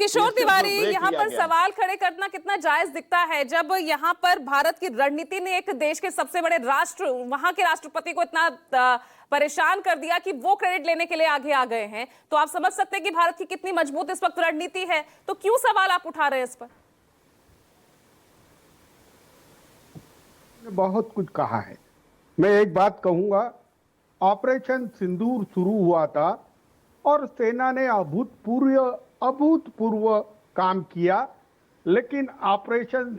किशोर तिवारी, यहाँ पर सवाल खड़े करना कितना जायज दिखता है जब यहाँ पर भारत की रणनीति ने एक देश के सबसे बड़े राष्ट्र, वहां के राष्ट्रपति को इतना परेशान कर दिया कि वो क्रेडिट लेने के लिए आगे आ गए हैं। तो आप समझ सकते हैं कि भारत की कितनी मजबूत इस वक्त रणनीति है। तो क्यों सवाल आप उठा रहे हैं इस पर? बहुत कुछ कहा है। मैं एक बात कहूंगा, ऑपरेशन सिंदूर शुरू हुआ था और सेना ने अभूतपूर्व काम किया, लेकिन ऑपरेशन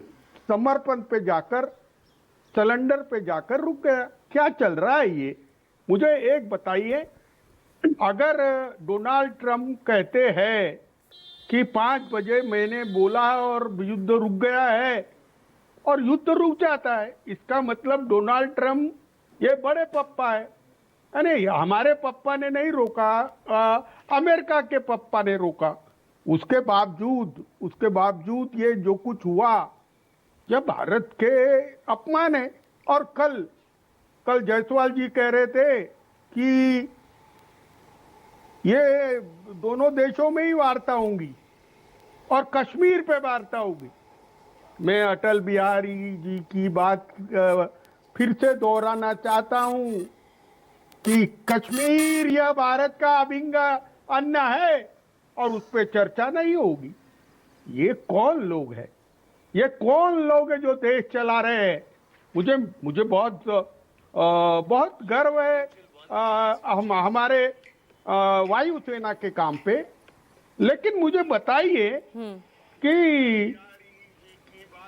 समर्पण पे जाकर, सिलेंडर पे जाकर रुक गया। क्या चल रहा है ये? मुझे एक बताइए, अगर डोनाल्ड ट्रंप कहते हैं कि 5 बजे मैंने बोला और युद्ध रुक गया है और युद्ध रुक जाता है, इसका मतलब डोनाल्ड ट्रंप ये बड़े पप्पा है। अरे हमारे पप्पा ने नहीं रोका, अमेरिका के पप्पा ने रोका। उसके बावजूद ये जो कुछ हुआ, ये भारत के अपमान है। और कल जायसवाल जी कह रहे थे कि ये दोनों देशों में ही वार्ता होंगी और कश्मीर पे वार्ता होगी। मैं अटल बिहारी जी की बात फिर से दोहराना चाहता हूं कि कश्मीर यह भारत का अभिन्न अंग है और उस पर चर्चा नहीं होगी। ये कौन लोग हैं? ये कौन लोग हैं जो देश चला रहे हैं? मुझे बहुत गर्व है हमारे वायुसेना के काम पे। लेकिन मुझे बताइए कि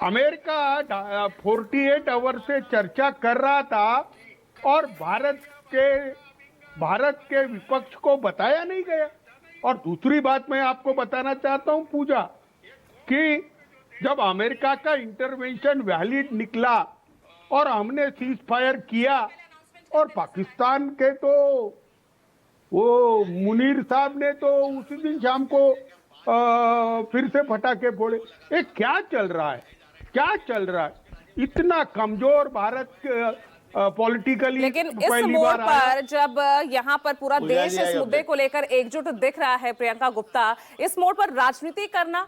अमेरिका 48 आवर से चर्चा कर रहा था और भारत के विपक्ष को बताया नहीं गया। और दूसरी बात मैं आपको बताना चाहता हूं पूजा, कि जब अमेरिका का इंटरवेंशन वैलिड निकला और हमने सीज फायर किया और पाकिस्तान के तो वो मुनीर साहब ने तो उसी दिन शाम को फिर से पटाखे फोड़े। ये क्या चल रहा है? क्या चल रहा है? इतना कमजोर भारत पॉलिटिकली। लेकिन इस मोड़ पर जब यहाँ पर पूरा देश इस मुद्दे को लेकर एकजुट दिख रहा है, प्रियंका गुप्ता, इस मोड़ पर राजनीति करना